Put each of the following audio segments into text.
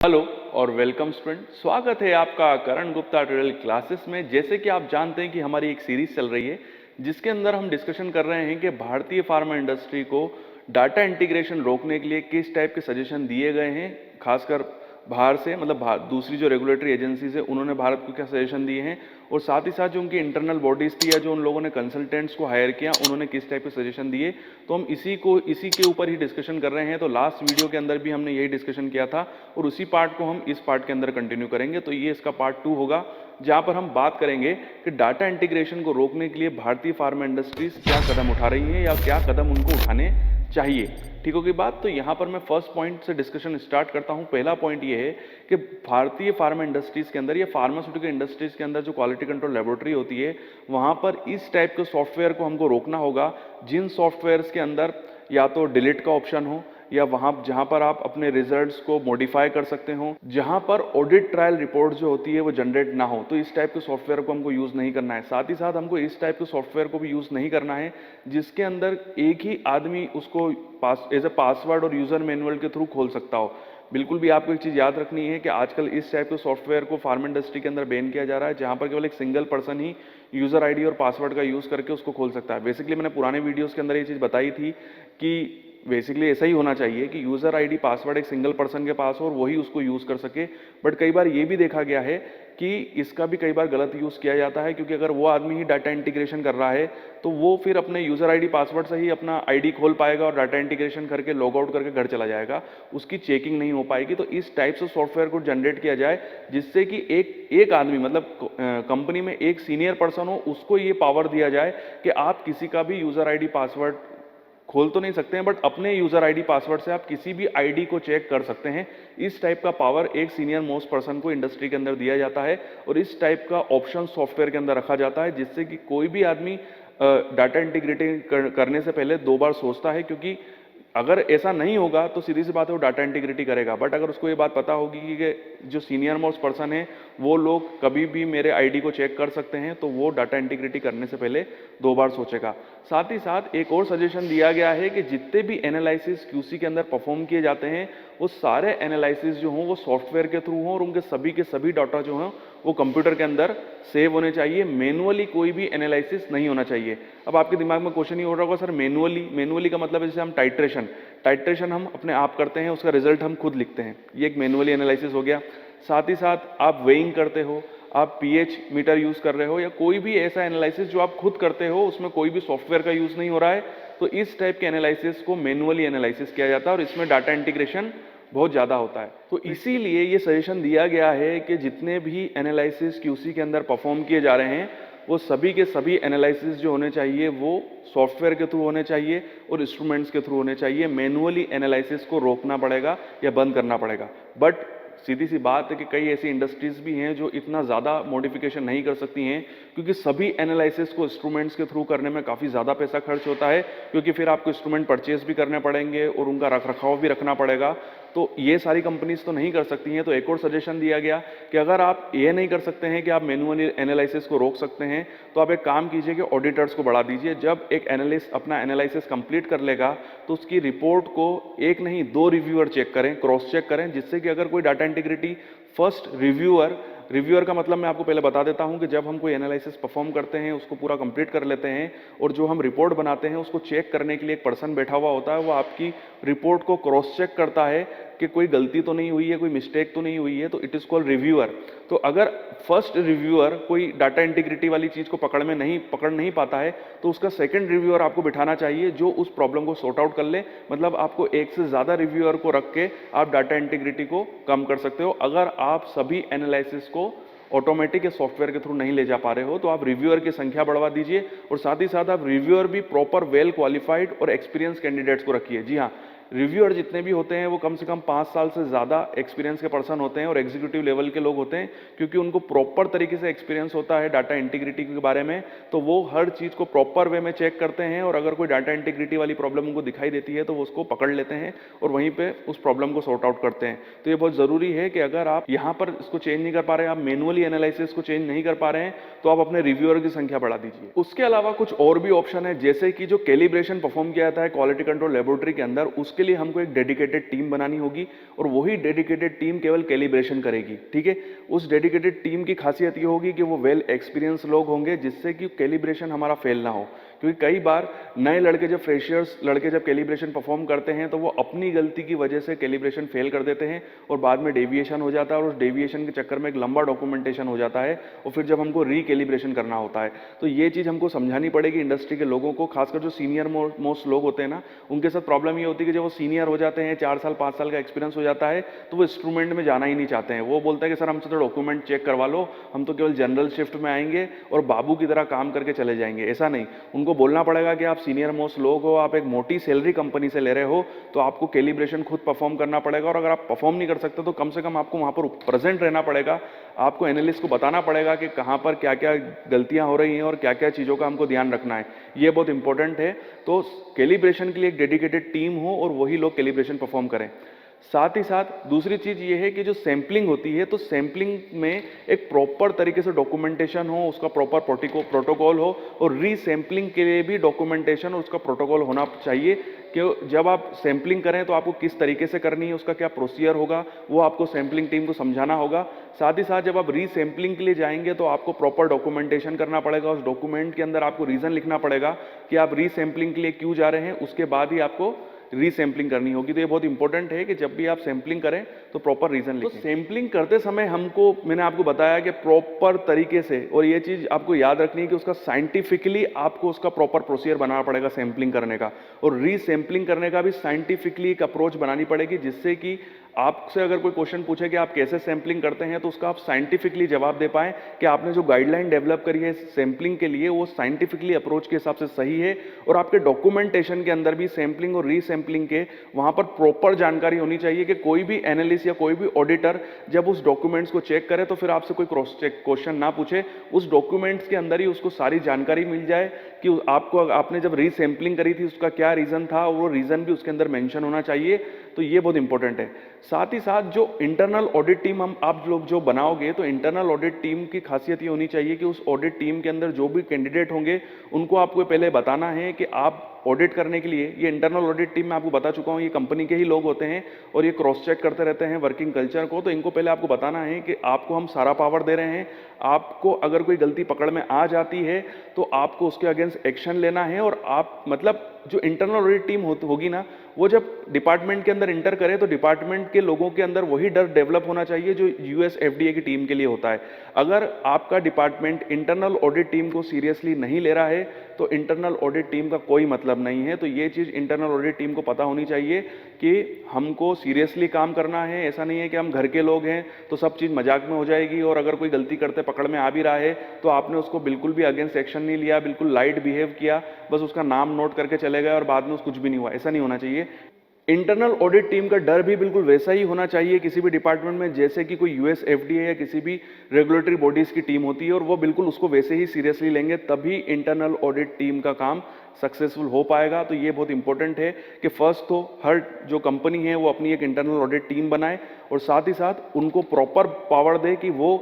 Hello और welcome student. स्वागत है आपका करण गुप्ता ट्यूटोरियल क्लासेस में। जैसे कि आप जानते हैं कि हमारी एक सीरीज चल रही है जिसके अंदर हम डिस्कशन कर रहे हैं कि भारतीय फार्मा इंडस्ट्री को डाटा इंटीग्रेशन रोकने के लिए किस टाइप के सजेशन दिए गए हैं। खासकर बाहर से मतलब दूसरी जो रेगुलेटरी एजेंसीज है उन्होंने भारत को क्या सजेशन दिए हैं, और साथ ही साथ जो उनकी इंटरनल बॉडीज थी या जो उन लोगों ने कंसल्टेंट्स को हायर किया उन्होंने किस टाइप के सजेशन दिए। तो हम इसी के ऊपर ही डिस्कशन कर रहे हैं। तो लास्ट वीडियो के अंदर भी हमने यही डिस्कशन किया था और उसी पार्ट को हम इस पार्ट के अंदर कंटिन्यू करेंगे। तो ये इसका पार्ट 2 होगा जहां पर हम बात करेंगे कि डाटा इंटीग्रेशन को रोकने के लिए भारतीय फार्मा इंडस्ट्रीज क्या कदम उठा रही है या क्या कदम उनको उठाने चाहिए। ठीक होगी बात। तो यहाँ पर मैं फर्स्ट पॉइंट से डिस्कशन स्टार्ट करता हूँ। पहला पॉइंट ये है कि भारतीय फार्मा इंडस्ट्रीज के अंदर या फार्मास्यूटिकल इंडस्ट्रीज के अंदर जो क्वालिटी कंट्रोल लेबोरेटरी होती है वहाँ पर इस टाइप के सॉफ्टवेयर को हमको रोकना होगा जिन सॉफ्टवेयर्स के अंदर या तो डिलीट का ऑप्शन हो या वहाँ जहाँ पर आप अपने रिजल्ट्स को मॉडिफाई कर सकते हो, जहाँ पर ऑडिट ट्रायल रिपोर्ट जो होती है वो जनरेट ना हो, तो इस टाइप के सॉफ्टवेयर को हमको यूज़ नहीं करना है। साथ ही साथ हमको इस टाइप के सॉफ्टवेयर को भी यूज़ नहीं करना है जिसके अंदर एक ही आदमी उसको एज ए पासवर्ड और यूज़र मैनुअल के थ्रू खोल सकता हो। बिल्कुल भी आपको एक चीज़ याद रखनी है कि आजकल इस टाइप के सॉफ्टवेयर को फार्मा इंडस्ट्री के अंदर बैन किया जा रहा है जहाँ पर केवल एक सिंगल पर्सन ही यूज़र आईडी और पासवर्ड का यूज़ करके उसको खोल सकता है। बेसिकली मैंने पुराने वीडियोस के अंदर ये चीज़ बताई थी कि बेसिकली ऐसा ही होना चाहिए कि यूज़र आईडी पासवर्ड एक सिंगल पर्सन के पास हो और वही उसको यूज़ कर सके। बट कई बार ये भी देखा गया है कि इसका भी कई बार गलत यूज़ किया जाता है, क्योंकि अगर वो आदमी ही डाटा इंटीग्रेशन कर रहा है तो वो फिर अपने यूज़र आईडी पासवर्ड से ही अपना आईडी खोल पाएगा और डाटा इंटीग्रेशन करके लॉग आउट करके घर चला जाएगा, उसकी चेकिंग नहीं हो पाएगी। तो इस टाइप से सॉफ्टवेयर को जनरेट किया जाए जिससे कि एक आदमी मतलब कंपनी में एक सीनियर पर्सन हो, उसको ये पावर दिया जाए कि आप किसी का भी यूज़र आईडी पासवर्ड खोल तो नहीं सकते हैं बट अपने यूजर आईडी पासवर्ड से आप किसी भी आईडी को चेक कर सकते हैं। इस टाइप का पावर एक सीनियर मोस्ट पर्सन को इंडस्ट्री के अंदर दिया जाता है और इस टाइप का ऑप्शन सॉफ्टवेयर के अंदर रखा जाता है जिससे कि कोई भी आदमी डाटा इंटीग्रिटी करने से पहले 2 बार सोचता है, क्योंकि अगर ऐसा नहीं होगा तो सीधी सी बात है वो डाटा इंटीग्रिटी करेगा। बट अगर उसको ये बात पता होगी कि जो सीनियर मोस्ट पर्सन है वो लोग कभी भी मेरे आईडी को चेक कर सकते हैं, तो वो डाटा इंटीग्रिटी करने से पहले 2 बार सोचेगा। साथ ही साथ एक और सजेशन दिया गया है कि जितने भी एनालिसिस क्यूसी के अंदर परफॉर्म किए जाते हैं वो सारे एनालिसिस जो हों वो सॉफ्टवेयर के थ्रू हों और उनके सभी के सभी डाटा जो हैं वो कंप्यूटर के अंदर सेव होने चाहिए। मैनुअली कोई भी एनालिसिस नहीं होना चाहिए। अब आपके दिमाग में क्वेश्चन ही हो रहा होगा, सर मैनुअली का मतलब है जैसे हम टाइट्रेशन हम अपने आप करते हैं, उसका रिजल्ट हम खुद लिखते हैं, ये एक मैनुअली एनालिसिस हो गया। साथ ही साथ आप वेइंग करते हो, आप पीएच मीटर यूज कर रहे हो या कोई भी ऐसा एनालिसिस जो आप खुद करते हो उसमें कोई भी सॉफ्टवेयर का यूज नहीं हो रहा है, तो इस टाइप के एनालिसिस को मैनुअली एनालिसिस किया जाता है और इसमें डाटा इंटीग्रेशन बहुत ज़्यादा होता है। तो इसीलिए ये सजेशन दिया गया है कि जितने भी एनालिसिस क्यूसी के अंदर परफॉर्म किए जा रहे हैं वो सभी के सभी एनालिसिस जो होने चाहिए वो सॉफ्टवेयर के थ्रू होने चाहिए और इंस्ट्रूमेंट्स के थ्रू होने चाहिए। मैनुअली एनालिसिस को रोकना पड़ेगा या बंद करना पड़ेगा। बट सीधी सी बात है कि कई ऐसी इंडस्ट्रीज भी हैं जो इतना ज़्यादा मॉडिफिकेशन नहीं कर सकती हैं, क्योंकि सभी एनालिसिस को इंस्ट्रूमेंट्स के थ्रू करने में काफ़ी ज़्यादा पैसा खर्च होता है, क्योंकि फिर आपको इंस्ट्रूमेंट परचेज भी करने पड़ेंगे और उनका रख रखाव भी रखना पड़ेगा। तो ये सारी कंपनीज तो नहीं कर सकती हैं। तो एक और सजेशन दिया गया कि अगर आप ये नहीं कर सकते हैं कि आप मैनुअली एनालिसिस को रोक सकते हैं तो आप एक काम कीजिए कि ऑडिटर्स को बढ़ा दीजिए। जब एक एनालिस्ट अपना एनालिसिस कंप्लीट कर लेगा तो उसकी रिपोर्ट को एक नहीं 2 रिव्यूअर चेक करें, क्रॉस चेक करें, जिससे कि अगर कोई डाटा इंटीग्रिटी फर्स्ट रिव्यूअर का मतलब मैं आपको पहले बता देता हूं कि जब हम कोई एनालिसिस परफॉर्म करते हैं उसको पूरा कंप्लीट कर लेते हैं और जो हम रिपोर्ट बनाते हैं उसको चेक करने के लिए एक पर्सन बैठा हुआ होता है, वो आपकी रिपोर्ट को क्रॉस चेक करता है कि कोई गलती तो नहीं हुई है, कोई मिस्टेक तो नहीं हुई है, तो इट इज कॉल्ड रिव्यूअर। तो अगर फर्स्ट रिव्यूअर कोई डाटा इंटीग्रिटी वाली चीज को पकड़ नहीं पाता है तो उसका सेकंड रिव्यूअर आपको बिठाना चाहिए जो उस प्रॉब्लम को सॉर्ट आउट कर ले। मतलब आपको एक से ज्यादा रिव्यूअर को रख के आप डाटा इंटीग्रिटी को कम कर सकते हो। अगर आप सभी एनालिसिस को ऑटोमेटिक या सॉफ्टवेयर के थ्रू नहीं ले जा पा रहे हो तो आप रिव्यूअर की संख्या बढ़वा दीजिए और साथ ही साथ आप रिव्यूअर भी प्रॉपर वेल क्वालिफाइड और एक्सपीरियंस कैंडिडेट्स को रखिए। जी हाँ, रिव्यूअर जितने भी होते हैं वो कम से कम 5 साल से ज़्यादा एक्सपीरियंस के पर्सन होते हैं और एग्जीक्यूटिव लेवल के लोग होते हैं, क्योंकि उनको प्रॉपर तरीके से एक्सपीरियंस होता है डाटा इंटीग्रिटी के बारे में। तो वो हर चीज़ को प्रॉपर वे में चेक करते हैं और अगर कोई डाटा इंटीग्रिटी वाली प्रॉब्लम उनको दिखाई देती है तो वो उसको पकड़ लेते हैं और वहीं पर उस प्रॉब्लम को सॉर्ट आउट करते हैं। तो ये बहुत ज़रूरी है कि अगर आप यहाँ पर इसको चेंज नहीं कर पा रहे हैं, आप मैनुअली एनालिसिस को चेंज नहीं कर पा रहे हैं, तो आप अपने रिव्यूअर की संख्या बढ़ा दीजिए। उसके अलावा कुछ और भी ऑप्शन है, जैसे कि जो कैलिब्रेशन परफॉर्म किया जाता है क्वालिटी कंट्रोल लेबोरेटरी के अंदर, उसके उसके लिए हमको एक डेडिकेटेड टीम बनानी होगी और वही डेडिकेटेड टीम केवल कैलिब्रेशन करेगी, ठीक है। उस डेडिकेटेड टीम की खासियत ये होगी कि वो वेल एक्सपीरियंस लोग होंगे, जिससे कि कैलिब्रेशन हमारा फेल ना हो। क्योंकि कई बार नए लड़के जब फ्रेशर्स लड़के जब कैलिब्रेशन परफॉर्म करते हैं तो वो अपनी गलती की वजह से कैलिब्रेशन फेल कर देते हैं और बाद में डेविएशन हो जाता है, और उस डेविएशन के चक्कर में एक लंबा डॉक्यूमेंटेशन हो जाता है और फिर जब हमको रीकैलिब्रेशन करना होता है तो ये चीज़ हमको समझानी पड़ेगी इंडस्ट्री के लोगों को। खासकर जो सीनियर मोस्ट लोग होते हैं ना, उनके साथ प्रॉब्लम ये होती है कि जब वो सीनियर हो जाते हैं, 4 साल 5 साल का एक्सपीरियंस हो जाता है, तो वो इंस्ट्रूमेंट में जाना ही नहीं चाहते हैं। वो बोलते हैं कि सर हमसे तो डॉक्यूमेंट चेक करवा लो, हम तो केवल जनरल शिफ्ट में आएंगे और बाबू की तरह काम करके चले जाएंगे। ऐसा नहीं, उनको बोलना पड़ेगा कि आप सीनियर मोस्ट लोग हो, आप एक मोटी सैलरी कंपनी से ले रहे हो, तो आपको कैलिब्रेशन खुद परफॉर्म करना पड़ेगा। और अगर आप परफॉर्म नहीं कर सकते तो कम से कम आपको वहां पर प्रेजेंट रहना पड़ेगा। आपको एनालिस्ट को बताना पड़ेगा कि कहां पर क्या क्या गलतियां हो रही हैं और क्या क्या चीज़ों का हमको ध्यान रखना है। ये बहुत इंपॉर्टेंट है। तो कैलिब्रेशन के लिए एक डेडिकेटेड टीम हो और वही लोग कैलिब्रेशन परफॉर्म करें। साथ ही साथ दूसरी चीज़ ये है कि जो सैम्पलिंग होती है, तो सैम्पलिंग में एक प्रॉपर तरीके से डॉक्यूमेंटेशन हो, उसका प्रॉपर प्रोटोकॉल हो, और रीसैम्पलिंग के लिए भी डॉक्यूमेंटेशन और उसका प्रोटोकॉल होना चाहिए कि जब आप सैम्पलिंग करें तो आपको किस तरीके से करनी है, उसका क्या प्रोसीजर होगा, वो आपको सैम्पलिंग टीम को समझाना होगा। साथ ही साथ जब आप रीसैम्पलिंग के लिए जाएंगे तो आपको प्रॉपर डॉक्यूमेंटेशन करना पड़ेगा। उस डॉक्यूमेंट के अंदर आपको रीज़न लिखना पड़ेगा कि आप रीसैम्पलिंग के लिए क्यों जा रहे हैं, उसके बाद ही आपको रीसैम्पलिंग करनी होगी। तो ये बहुत इंपॉर्टेंट है कि जब भी आप सैम्पलिंग करें तो प्रॉपर रीजन लिखें। तो सैम्पलिंग करते समय हमको, मैंने आपको बताया कि प्रॉपर तरीके से, और ये चीज आपको याद रखनी है कि उसका साइंटिफिकली आपको उसका प्रॉपर प्रोसीजर बनाना पड़ेगा सैम्पलिंग करने का, और रीसैम्पलिंग करने का भी साइंटिफिकली एक अप्रोच बनानी पड़ेगी, जिससे कि आपसे अगर कोई क्वेश्चन पूछे कि आप कैसे सैम्पलिंग करते हैं तो उसका आप साइंटिफिकली जवाब दे पाएं कि आपने जो गाइडलाइन डेवलप करी है सैम्पलिंग के लिए वो साइंटिफिकली अप्रोच के हिसाब से सही है, और आपके डॉक्यूमेंटेशन के अंदर भी सैम्पलिंग और रीसैम्पलिंग के वहां पर प्रॉपर जानकारी होनी चाहिए कि कोई भी एनालिस्ट या कोई भी ऑडिटर जब उस डॉक्यूमेंट्स को चेक करे तो फिर आपसे कोई क्रॉस चेक क्वेश्चन ना पूछे, उस डॉक्यूमेंट्स के अंदर ही उसको सारी जानकारी मिल जाए कि आपको, आपने जब रीसैम्पलिंग करी थी उसका क्या रीजन था, और वो रीजन भी उसके अंदर मेंशन होना चाहिए। तो ये बहुत इंपॉर्टेंट है। साथ ही साथ जो इंटरनल ऑडिट टीम आप लोग जो बनाओगे, तो इंटरनल ऑडिट टीम की खासियत ये होनी चाहिए कि उस ऑडिट टीम के अंदर जो भी कैंडिडेट होंगे उनको आपको पहले बताना है कि आप ऑडिट करने के लिए, ये इंटरनल ऑडिट टीम में आपको बता चुका हूँ, ये कंपनी के ही लोग होते हैं और ये क्रॉस चेक करते रहते हैं वर्किंग कल्चर को। तो इनको पहले आपको बताना है कि आपको हम सारा पावर दे रहे हैं, आपको अगर कोई गलती पकड़ में आ जाती है तो आपको उसके अगेंस्ट एक्शन लेना है। और आप, मतलब जो इंटरनल ऑडिट टीम होगी ना, वो जब डिपार्टमेंट के अंदर इंटर करे तो डिपार्टमेंट के लोगों के अंदर वही डर डेवलप होना चाहिए जो यूएस एफडीए की टीम के लिए होता है। अगर आपका डिपार्टमेंट इंटरनल ऑडिट टीम को सीरियसली नहीं ले रहा है तो इंटरनल ऑडिट टीम का कोई मतलब नहीं है। तो ये चीज़ इंटरनल ऑडिट टीम को पता होनी चाहिए कि हमको सीरियसली काम करना है। ऐसा नहीं है कि हम घर के लोग हैं तो सब चीज़ मजाक में हो जाएगी, और अगर कोई गलती करते पकड़ में आ भी रहा है तो आपने उसको बिल्कुल भी अगेंस्ट एक्शन नहीं लिया, बिल्कुल लाइट बिहेव किया, बस उसका नाम नोट करके चले गए और बाद में कुछ भी नहीं हुआ। ऐसा नहीं होना चाहिए। इंटरनल ऑडिट टीम का डर भी बिल्कुल वैसा ही होना चाहिए किसी भी डिपार्टमेंट में, जैसे कि कोई यूएस एफडीए या किसी भी रेगुलेटरी बॉडीज की टीम होती है, और वो बिल्कुल उसको वैसे ही सीरियसली लेंगे, तभी इंटरनल ऑडिट टीम का काम सक्सेसफुल हो पाएगा। तो ये बहुत इंपॉर्टेंट है कि फर्स्ट तो हर जो कंपनी है वो अपनी एक इंटरनल ऑडिट टीम बनाए, और साथ ही साथ उनको प्रॉपर पावर दे कि वो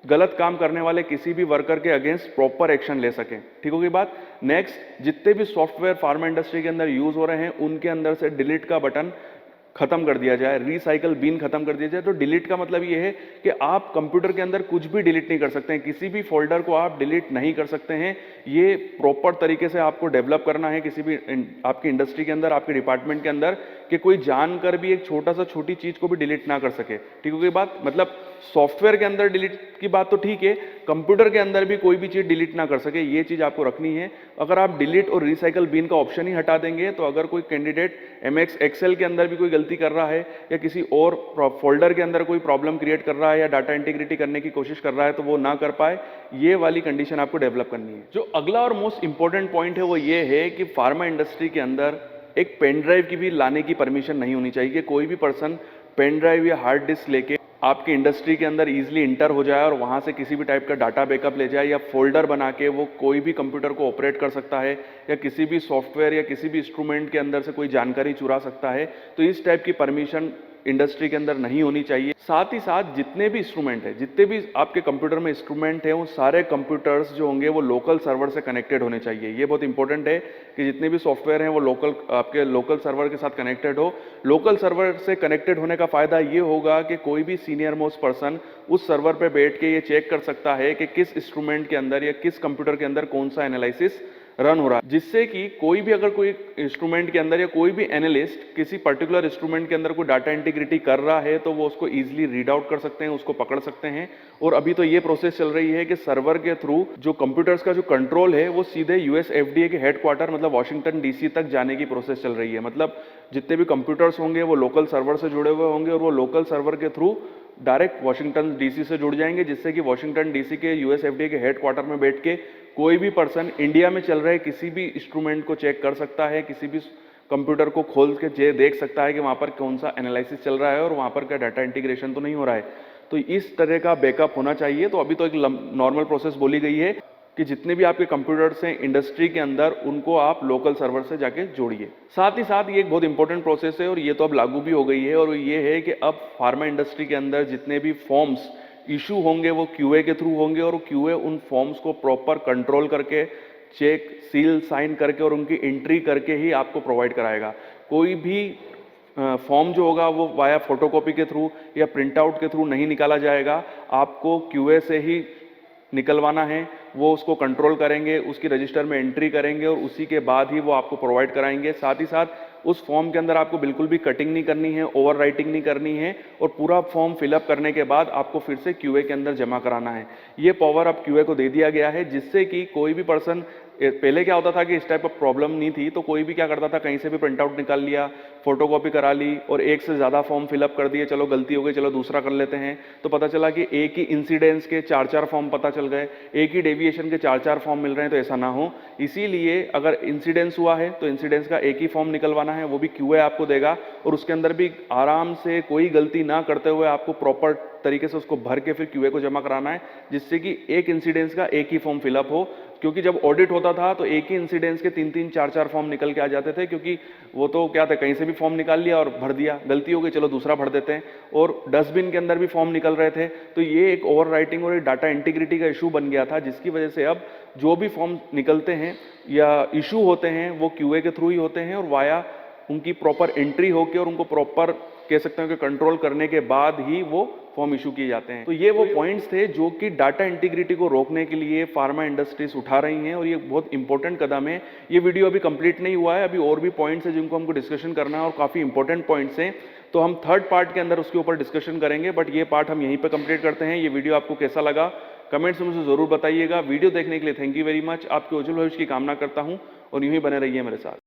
गलत काम करने वाले किसी भी वर्कर के अगेंस्ट प्रॉपर एक्शन ले सकें। ठीक होगी बात। नेक्स्ट, जितने भी सॉफ्टवेयर फार्मा इंडस्ट्री के अंदर यूज हो रहे हैं उनके अंदर से डिलीट का बटन खत्म कर दिया जाए, रिसाइकल बिन खत्म कर दिया जाए। तो डिलीट का मतलब ये है कि आप कंप्यूटर के अंदर कुछ भी डिलीट नहीं कर सकते हैं, किसी भी फोल्डर को आप डिलीट नहीं कर सकते हैं। ये प्रॉपर तरीके से आपको डेवलप करना है किसी भी आपकी इंडस्ट्री के अंदर, आपके डिपार्टमेंट के अंदर, कि कोई जानकर भी एक छोटी चीज को भी डिलीट ना कर सके। ठीक होगी बात। मतलब सॉफ्टवेयर के अंदर डिलीट की बात तो ठीक है, कंप्यूटर के अंदर भी कोई भी चीज डिलीट ना कर सके, ये चीज आपको रखनी है। अगर आप डिलीट और रिसाइकल बिन का ऑप्शन ही हटा देंगे तो अगर कोई कैंडिडेट एमएक्स एक्सेल के अंदर भी कोई गलती कर रहा है या किसी और फोल्डर के अंदर कोई प्रॉब्लम क्रिएट कर रहा है या डाटा इंटीग्रिटी करने की कोशिश कर रहा है तो वो ना कर पाए, ये वाली कंडीशन आपको डेवलप करनी है। जो अगला और मोस्ट इंपॉर्टेंट पॉइंट है वो ये है कि फार्मा इंडस्ट्री के अंदर एक पेन ड्राइव की भी लाने की परमिशन नहीं होनी चाहिए कि कोई भी पर्सन पेन ड्राइव या हार्ड डिस्क लेके आपकी इंडस्ट्री के अंदर इजीली इंटर हो जाए और वहां से किसी भी टाइप का डाटा बैकअप ले जाए, या फोल्डर बना के वो कोई भी कंप्यूटर को ऑपरेट कर सकता है या किसी भी सॉफ्टवेयर या किसी भी इंस्ट्रूमेंट के अंदर से कोई जानकारी चुरा सकता है। तो इस टाइप की परमिशन इंडस्ट्री के अंदर नहीं होनी चाहिए। साथ ही साथ जितने भी इंस्ट्रूमेंट है, जितने भी आपके कंप्यूटर में इंस्ट्रूमेंट है, वो सारे कंप्यूटर्स जो होंगे वो लोकल सर्वर से कनेक्टेड होने चाहिए। ये बहुत इंपॉर्टेंट है कि जितने भी सॉफ्टवेयर हैं वो आपके लोकल सर्वर के साथ कनेक्टेड हो। लोकल सर्वर से कनेक्टेड होने का फायदा ये होगा कि कोई भी सीनियर मोस्ट पर्सन उस सर्वर पे बैठ के ये चेक कर सकता है कि किस इंस्ट्रूमेंट के अंदर या किस कंप्यूटर के अंदर कौन सा एनालिसिस रन हो रहा है, जिससे कि कोई भी अगर कोई इंस्ट्रूमेंट के अंदर या कोई भी एनालिस्ट किसी पर्टिकुलर इंस्ट्रूमेंट के अंदर कोई डाटा इंटीग्रिटी कर रहा है तो वो उसको इजीली रीड आउट कर सकते हैं, उसको पकड़ सकते हैं। और अभी तो ये प्रोसेस चल रही है कि सर्वर के थ्रू जो कंप्यूटर्स का जो कंट्रोल है वो सीधे यूएस एफडीए के हेडक्वार्टर मतलब वॉशिंगटन डीसी तक जाने की प्रोसेस चल रही है। मतलब जितने भी कंप्यूटर्स होंगे वो लोकल सर्वर से जुड़े हुए होंगे और वो लोकल सर्वर के थ्रू डायरेक्ट वॉशिंगटन डीसी से जुड़ जाएंगे, जिससे कि वॉशिंगटन डीसी के यूएस एफडीए के हेडक्वार्टर में बैठ के कोई भी पर्सन इंडिया में चल रहे किसी भी इंस्ट्रूमेंट को चेक कर सकता है, किसी भी कंप्यूटर को खोल के देख सकता है कि वहां पर कौन सा एनालिसिस चल रहा है और वहां पर क्या डाटा इंटीग्रेशन तो नहीं हो रहा है। तो इस तरह का बैकअप होना चाहिए। तो अभी तो एक नॉर्मल प्रोसेस बोली गई है कि जितने भी आपके कंप्यूटर्स हैं इंडस्ट्री के अंदर उनको आप लोकल सर्वर से जाके जोड़िए। साथ ही साथ ये एक बहुत इंपॉर्टेंट प्रोसेस है और ये तो अब लागू भी हो गई है, और ये है कि अब फार्मा इंडस्ट्री के अंदर जितने भी फॉर्म्स इशू होंगे वो क्यूए के थ्रू होंगे, और क्यूए उन फॉर्म्स को प्रॉपर कंट्रोल करके चेक सील साइन करके और उनकी एंट्री करके ही आपको प्रोवाइड कराएगा। कोई भी फॉर्म जो होगा वो वाया फोटोकॉपी के थ्रू या प्रिंट आउट के थ्रू नहीं निकाला जाएगा, आपको क्यूए से ही निकलवाना है। वो उसको कंट्रोल करेंगे, उसकी रजिस्टर में एंट्री करेंगे और उसी के बाद ही वो आपको प्रोवाइड कराएंगे। साथ ही साथ उस फॉर्म के अंदर आपको बिल्कुल भी कटिंग नहीं करनी है, ओवर राइटिंग नहीं करनी है, और पूरा फॉर्म फिलअप करने के बाद आपको फिर से क्यूए के अंदर जमा कराना है। ये पावर अब क्यूए को दे दिया गया है, जिससे कि कोई भी पर्सन, पहले क्या होता था कि इस टाइप ऑफ प्रॉब्लम नहीं थी तो कोई भी क्या करता था, कहीं से भी प्रिंट आउट निकाल लिया, फोटोकॉपी करा ली और एक से ज़्यादा फॉर्म फिलअप कर दिए, चलो गलती हो गई चलो दूसरा कर लेते हैं। तो पता चला कि एक ही इंसिडेंस के 4-4 फॉर्म पता चल गए, एक ही डेविएशन के 4-4 फॉर्म मिल रहे हैं। तो ऐसा ना हो, इसीलिए अगर इंसिडेंस हुआ है तो इंसिडेंस का एक ही फॉर्म निकलवाना है, वो भी क्यूए आपको देगा, और उसके अंदर भी आराम से कोई गलती ना करते हुए आपको प्रॉपर तरीके से उसको भर के फिर क्यूए को जमा कराना है, जिससे कि एक इंसिडेंस का एक ही फॉर्म फिलअप हो। क्योंकि जब ऑडिट होता था तो एक ही इंसिडेंस के 3-3 4-4 फॉर्म निकल के आ जाते थे, क्योंकि वो तो क्या था, कहीं से भी फॉर्म निकाल लिया और भर दिया, गलती हो गई चलो दूसरा भर देते हैं, और डस्टबिन के अंदर भी फॉर्म निकल रहे थे। तो ये एक ओवर राइटिंग और एक डाटा इंटीग्रिटी का इशू बन गया था, जिसकी वजह से अब जो भी फॉर्म निकलते हैं या इशू होते हैं वो क्यूए के थ्रू ही होते हैं, और वाया उनकी प्रॉपर एंट्री होकर और उनको प्रॉपर कह सकते हैं कि कंट्रोल करने के बाद ही वो फॉर्म इशू किए जाते हैं। तो ये वो पॉइंट्स थे जो कि डाटा इंटीग्रिटी को रोकने के लिए फार्मा इंडस्ट्रीज उठा रही हैं, और ये बहुत इंपॉर्टेंट कदम है। ये वीडियो अभी कंप्लीट नहीं हुआ है, अभी और भी पॉइंट्स हैं जिनको हमको डिस्कशन करना है और काफ़ी इंपॉर्टेंट पॉइंट्स हैं। तो हम थर्ड पार्ट के अंदर उसके ऊपर डिस्कशन करेंगे, बट ये पार्ट हम यहीं पर कंप्लीट करते हैं। ये वीडियो आपको कैसा लगा कमेंट्स में मुझे जरूर बताइएगा। वीडियो देखने के लिए थैंक यू वेरी मच। आपके उज्जवल भविष्य की कामना करता हूँ और यूं ही बने रहिए मेरे साथ।